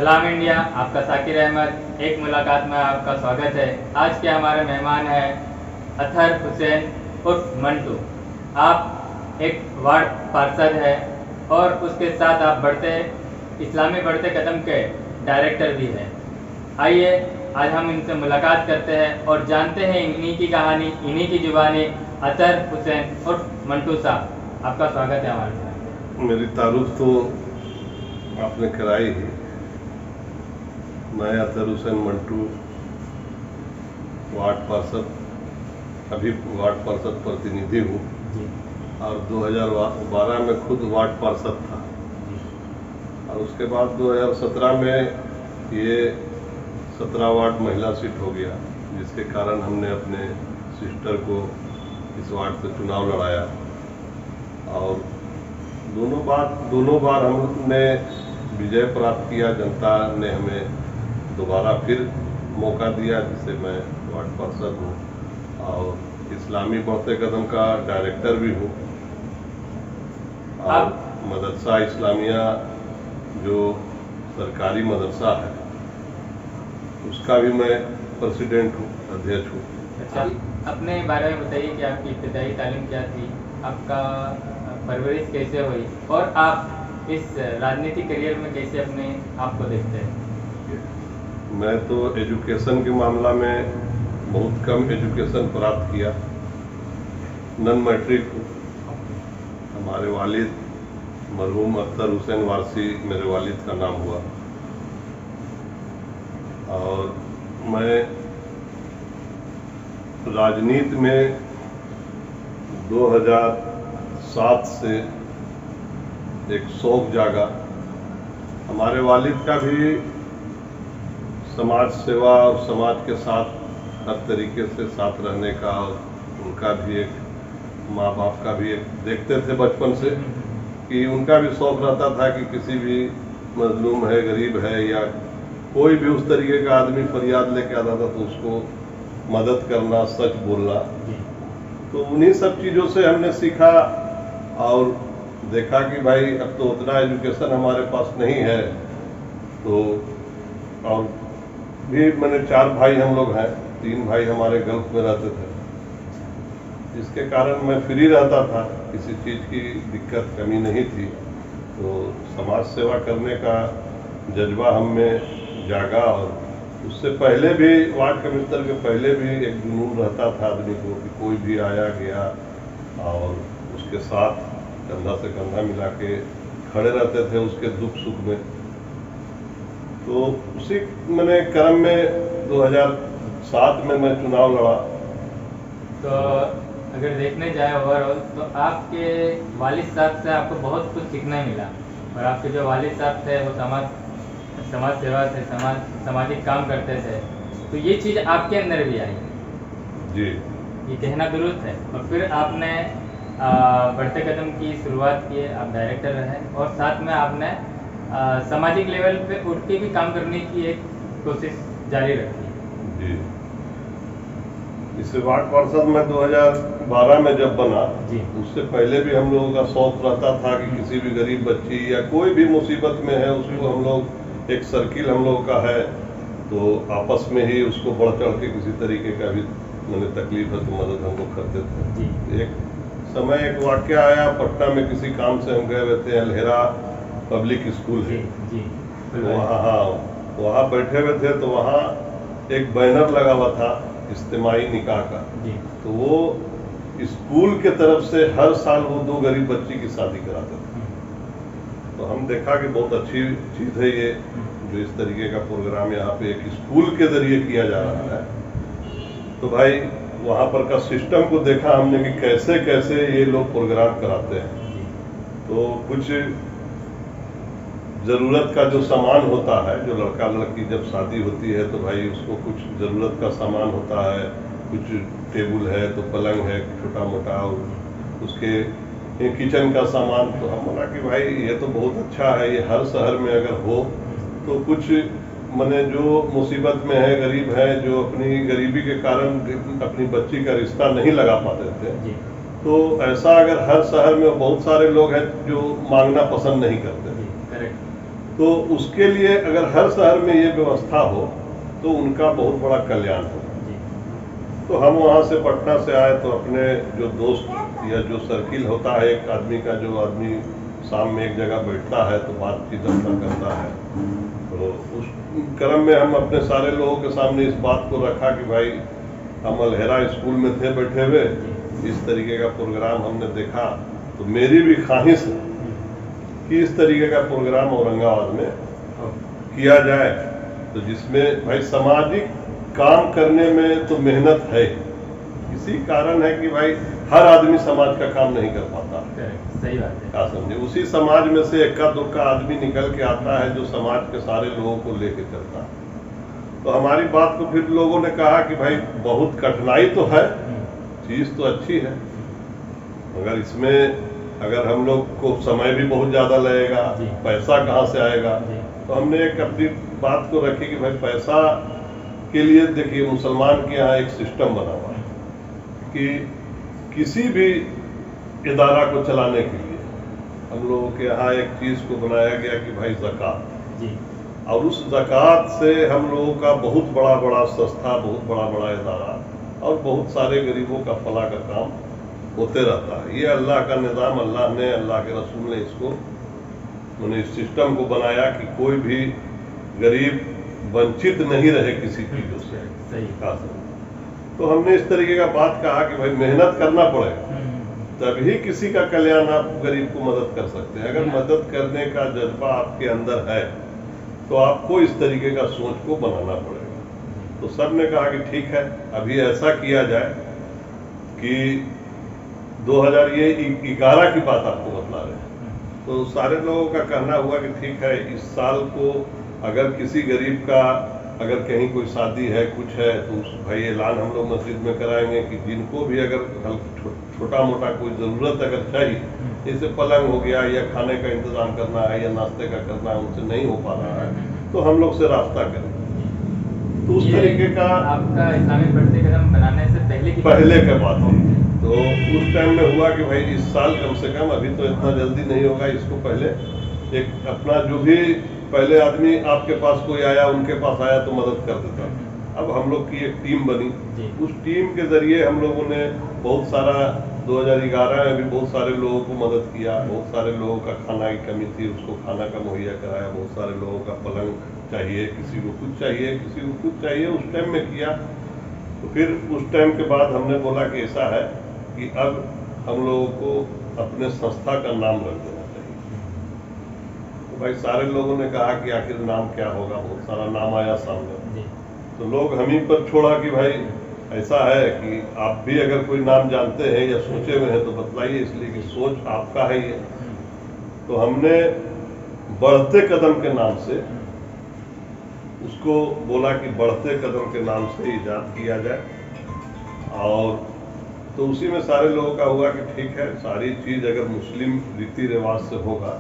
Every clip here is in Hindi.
सलाम इंडिया, आपका साकिर अहमद। एक मुलाकात में आपका स्वागत है। आज के हमारे मेहमान हैं अतहर हुसैन उर्फ मंटू। आप एक वार्ड पार्षद हैं और उसके साथ आप इस्लामी बढ़ते कदम के डायरेक्टर भी हैं। आइए आज हम इनसे मुलाकात करते हैं और जानते हैं इन्हीं की कहानी, इन्हीं की जुबानी। अतहर हुसैन उर्फ मंटू साहब, आपका स्वागत है हमारे साथ। मेरी तारुफ तो आपने कराई ही। मैं अतहर हुसैन मंटू वार्ड पार्षद, अभी वार्ड पार्षद प्रतिनिधि हूँ और 2012 में खुद वार्ड पार्षद था और उसके बाद 2017 में ये 17 वार्ड महिला सीट हो गया, जिसके कारण हमने अपने सिस्टर को इस वार्ड से चुनाव लड़ाया और दोनों बार हमने विजय प्राप्त किया। जनता ने हमें दोबारा फिर मौका दिया, जिससे मैं वार्ड पार्षद हूँ और इस्लामी बढ़ते कदम का डायरेक्टर भी हूँ और मदरसा इस्लामिया जो सरकारी मदरसा है उसका भी मैं प्रेसिडेंट हूँ, अध्यक्ष हूँ। अच्छा, अपने बारे में बताइए कि आपकी इब्तदाई तालीम क्या थी, आपका परवरिश कैसे हुई और आप इस राजनीतिक करियर में कैसे अपने आप को देखते हैं? मैं तो एजुकेशन के मामला में बहुत कम एजुकेशन प्राप्त किया, नन मैट्रिक हूँ। हमारे वालिद मरहूम अख्तर हुसैन वारसी मेरे वालिद का नाम हुआ और मैं राजनीति में 2007 से एक शौक जागा। हमारे वालिद का भी समाज सेवा और समाज के साथ हर तरीके से साथ रहने का, उनका भी एक माँ बाप का भी एक देखते थे बचपन से कि उनका भी शौक रहता था कि किसी भी मजलूम है, गरीब है या कोई भी उस तरीके का आदमी फरियाद लेके आता था तो उसको मदद करना, सच बोलना। तो उन्हीं सब चीज़ों से हमने सीखा और देखा कि भाई अब तो उतना एजुकेशन हमारे पास नहीं है। तो और भी मैंने 4 भाई हम लोग हैं, 3 भाई हमारे गल्फ में रहते थे, जिसके कारण मैं फ्री रहता था, किसी चीज़ की दिक्कत कमी नहीं थी। तो समाज सेवा करने का जज्बा हम में जागा और उससे पहले भी वार्ड कमिश्नर के पहले भी एक जुनून रहता था आदमी को कि कोई भी आया गया और उसके साथ कंधा से कंधा मिला के खड़े रहते थे उसके दुख सुख में। तो उसी मैंने क्रम में 2007 में मैं चुनाव लड़ा। तो अगर देखने जाए ओवरऑल तो आपके वालिद साहब से आपको बहुत कुछ सीखना मिला और आपके जो वालिद साहब थे वो समाज सेवा से सामाजिक काम करते थे, तो ये चीज़ आपके अंदर भी आई जी, ये कहना दुरुस्त है। और फिर आपने बढ़ते कदम की शुरुआत की, आप डायरेक्टर रहे और साथ में आपने सामाजिक लेवल पे उठ के भी काम करने की एक कोशिश जारी रखी जी। इस वार्ड पार्षद में 2012 में जब बना जी, उससे पहले भी हम लोगों का शौक रहता था कि किसी भी गरीब बच्ची या कोई भी मुसीबत में है उसको हम लोग, एक सर्किल हम लोगों का है तो आपस में ही उसको बढ़ चढ़ के किसी तरीके का भी मैंने तकलीफ है तो मदद हम लोग करते थे जी। एक समय एक वाक्य आया, पटना में किसी काम से हम गए हुए थे, अलहेरा पब्लिक स्कूल है जी, वहाँ बैठे हुए थे तो वहाँ एक बैनर लगा हुआ था इज्तिमाई निकाह का जी। तो वो स्कूल के तरफ से हर साल वो 2 गरीब बच्ची की शादी कराते थे। तो हम देखा कि बहुत अच्छी चीज़ है ये, जो इस तरीके का प्रोग्राम यहाँ पे एक स्कूल के जरिए किया जा रहा है। तो भाई वहाँ पर का सिस्टम को देखा हमने कि कैसे कैसे ये लोग प्रोग्राम कराते हैं। तो कुछ ज़रूरत का जो सामान होता है, जो लड़का लड़की जब शादी होती है तो भाई उसको कुछ ज़रूरत का सामान होता है, कुछ टेबल है तो पलंग है छोटा मोटा, और उसके किचन का सामान। तो हम बोला कि भाई ये तो बहुत अच्छा है, ये हर शहर में अगर हो तो कुछ मैंने जो मुसीबत में है, गरीब है, जो अपनी गरीबी के कारण अपनी बच्ची का रिश्ता नहीं लगा पाते थे, तो ऐसा अगर हर शहर में बहुत सारे लोग हैं जो मांगना पसंद नहीं करते, तो उसके लिए अगर हर शहर में ये व्यवस्था हो तो उनका बहुत बड़ा कल्याण हो। तो हम वहाँ से पटना से आए तो अपने जो दोस्त या जो सर्किल होता है एक आदमी का, जो आदमी शाम में एक जगह बैठता है तो बातचीत अपना करता है, तो उस क्रम में हम अपने सारे लोगों के सामने इस बात को रखा कि भाई हम अलहेरा स्कूल में थे बैठे हुए, इस तरीके का प्रोग्राम हमने देखा, तो मेरी भी ख्वाहिश है कि इस तरीके का प्रोग्राम औरंगाबाद में किया जाए, तो जिसमें भाई सामाजिक काम करने में तो मेहनत है, इसी कारण है कि भाई हर आदमी समाज का काम नहीं कर पाता। सही बात है। क्या समझे, उसी समाज में से इक्का दुक्का आदमी निकल के आता है जो समाज के सारे लोगों को लेके चलता है। तो हमारी बात को फिर लोगों ने कहा कि भाई बहुत कठिनाई तो है, चीज तो अच्छी है, मगर इसमें अगर हम लोग को समय भी बहुत ज्यादा लगेगा, पैसा कहाँ से आएगा। तो हमने एक अपनी बात को रखी कि भाई पैसा के लिए देखिए मुसलमान के यहाँ एक सिस्टम बना हुआ है कि किसी भी इदारा को चलाने के लिए हम लोगों के यहाँ एक चीज को बनाया गया कि भाई ज़कात, और उस ज़कात से हम लोगों का बहुत बड़ा बड़ा संस्था, बहुत बड़ा बड़ा इदारा और बहुत सारे गरीबों का फला का काम होते रहता है। ये अल्लाह का निज़ाम, अल्लाह ने, अल्लाह के रसूल ने इसको मैंने इस सिस्टम को बनाया कि कोई भी गरीब वंचित नहीं रहे किसी चीजों से। खास तो हमने इस तरीके का बात कहा कि भाई मेहनत करना पड़ेगा, तभी किसी का कल्याण आप गरीब को मदद कर सकते हैं। अगर मदद करने का जज्बा आपके अंदर है तो आपको इस तरीके का सोच को बनाना पड़ेगा। तो सब ने कहा कि ठीक है, अभी ऐसा किया जाए कि 2011 की बात आपको बतला रहे हैं। तो सारे लोगों का कहना हुआ कि ठीक है, इस साल को अगर किसी गरीब का अगर कहीं कोई शादी है, कुछ है, तो उस भाई ऐलान हम लोग मस्जिद में कराएंगे कि जिनको भी अगर छोटा मोटा कोई ज़रूरत अगर चाहिए, जैसे पलंग हो गया या खाने का इंतज़ाम करना है या नाश्ते का करना है, उनसे नहीं हो पा रहा है, तो हम लोग से रास्ता करें। तो उस तरीके का आपका इस्लामी बढ़ते कदम बनाने से पहले का बात है। तो उस टाइम में हुआ कि भाई इस साल कम से कम, अभी तो इतना जल्दी नहीं होगा, इसको पहले एक अपना जो भी पहले आदमी आपके पास कोई आया, उनके पास आया तो मदद कर देता। अब हम लोग की एक टीम बनी, उस टीम के जरिए हम लोगों ने बहुत सारा 2011 में भी बहुत सारे लोगों को मदद किया। बहुत सारे लोगों का खाना की कमी थी, उसको खाना का मुहैया कराया। बहुत सारे लोगों का पलंग चाहिए, किसी को कुछ चाहिए, किसी को कुछ चाहिए, उस टाइम में किया। तो फिर उस टाइम के बाद हमने बोला कि ऐसा है कि अब हम लोगों को अपने संस्था का नाम रख देना चाहिए। तो भाई सारे लोगों ने कहा कि आखिर नाम क्या होगा, बहुत सारा नाम आया सामने। तो लोग हम ही पर छोड़ा कि भाई ऐसा है कि आप भी अगर कोई नाम जानते हैं या सोचे हुए हैं तो बतलाइए, इसलिए कि सोच आपका है ये। तो हमने बढ़ते कदम के नाम से उसको बोला कि बढ़ते कदम के नाम से इजाद किया जाए। और तो उसी में सारे लोगों का हुआ कि ठीक है, सारी चीज़ अगर मुस्लिम रीति रिवाज से होगा,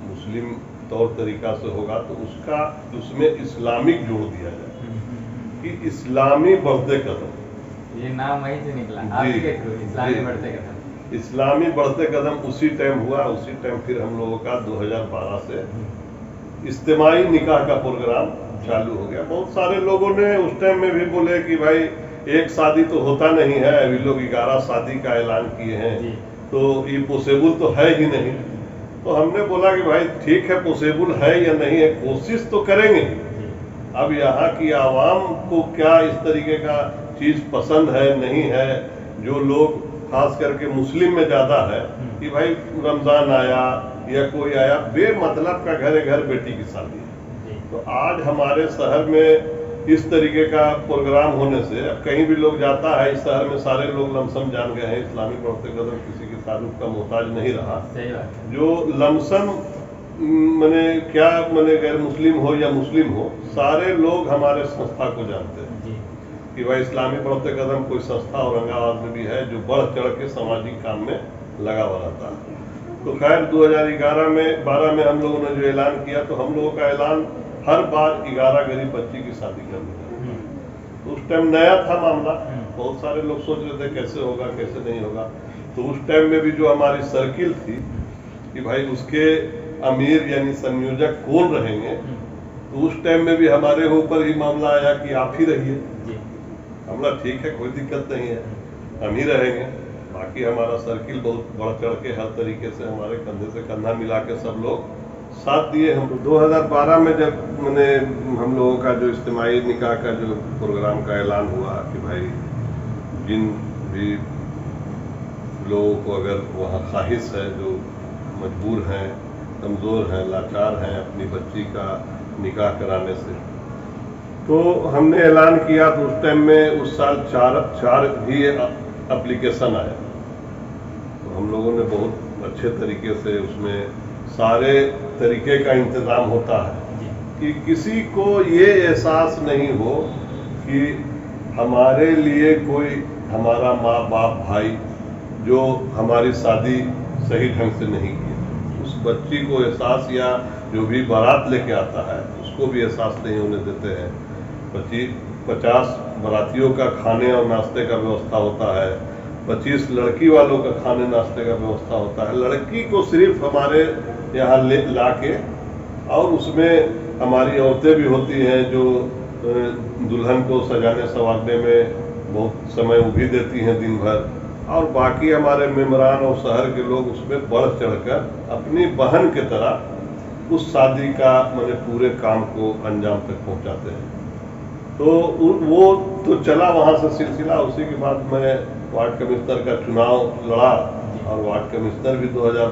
मुस्लिम तौर तरीका से होगा, तो उसका उसमें इस्लामिक जोड़ दिया जाए कि इस्लामी बढ़ते कदम। ये नाम वहीं से निकला आपके थ्रू, इस्लामी बढ़ते कदम। इस्लामी बढ़ते कदम उसी टाइम हुआ। उसी टाइम फिर हम लोगों का 2012 से इज्तिमाई निकाह का प्रोग्राम चालू हो गया। बहुत सारे लोगों ने उस टाइम में भी बोले कि भाई एक शादी तो होता नहीं है, अभी लोग 11 शादी का ऐलान किए हैं, तो ये पॉसिबल तो है ही नहीं। तो हमने बोला कि भाई ठीक है, पॉसिबल है या नहीं है, कोशिश तो करेंगे। अब यहाँ की आवाम को क्या इस तरीके का चीज पसंद है नहीं है, जो लोग खास करके मुस्लिम में ज्यादा है कि भाई रमजान आया या कोई आया, बेमतलब का घरे घर बेटी की शादी है। तो आज हमारे शहर में इस तरीके का प्रोग्राम होने से अब कहीं भी लोग जाता है, इस शहर में सारे लोग लमसम जान गए हैं, इस्लामी बढ़ते कदम किसी की तारुफ का मोहताज नहीं रहा। जो लमसम मैंने क्या मैंने गैर मुस्लिम हो या मुस्लिम हो, सारे लोग हमारे संस्था को जानते हैं कि भाई इस्लामी बढ़ते कदम कोई संस्था औरंगाबाद में भी है जो बढ़ चढ़ के सामाजिक काम में लगा हुआ रहता है। तो खैर 2011 में 12 में हम लोगों ने जो ऐलान किया, तो हम लोगों का ऐलान हर बार 11 गरीब बच्ची की शादी करने का। तो उस टाइम नया था मामला, बहुत सारे लोग सोच रहे थे कैसे होगा कैसे नहीं होगा। तो उस टाइम में भी जो हमारी सर्किल थी कि भाई उसके अमीर यानी संयोजक कौन रहेंगे, तो उस टाइम में भी हमारे ऊपर ही मामला आया कि आप ही रहिए। जी। हमला ठीक है, कोई दिक्कत नहीं है, हम ही रहेंगे। बाकी हमारा सर्किल बहुत बढ़ चढ़ के हर तरीके से हमारे कंधे से कंधा मिला के सब लोग साथ दिए। हम 2012 में जब मैंने हम लोगों का जो इज्तिमाई निकाह का जो प्रोग्राम का ऐलान हुआ कि भाई जिन भी लोगों को अगर वहाँ ख्वाहिश है, जो मजबूर हैं, कमज़ोर हैं, लाचार हैं अपनी बच्ची का निकाह कराने से, तो हमने ऐलान किया। तो उस टाइम में उस साल चार ही एप्लीकेशन आया। तो हम लोगों ने बहुत अच्छे तरीके से उसमें सारे तरीके का इंतज़ाम होता है कि किसी को ये एहसास नहीं हो कि हमारे लिए कोई हमारा माँ बाप भाई जो हमारी शादी सही ढंग से नहीं की, उस बच्ची को एहसास, या जो भी बारात लेके आता है उसको भी एहसास नहीं होने देते हैं। 50 बारातियों का खाने और नाश्ते का व्यवस्था होता है, 25 लड़की वालों का खाने नाश्ते का व्यवस्था होता है। लड़की को सिर्फ हमारे यहाँ ला के, और उसमें हमारी औरतें भी होती हैं जो दुल्हन को सजाने संवारने में बहुत समय वो भी देती हैं दिन भर, और बाकी हमारे मेम्बरान और शहर के लोग उसमें बढ़ चढ़कर अपनी बहन के तरह उस शादी का मैंने पूरे काम को अंजाम तक पहुंचाते हैं। तो वो तो चला वहाँ से सिलसिला। उसी के बाद मैं वार्ड कमिश्नर का चुनाव लड़ा और वार्ड कमिश्नर भी 2000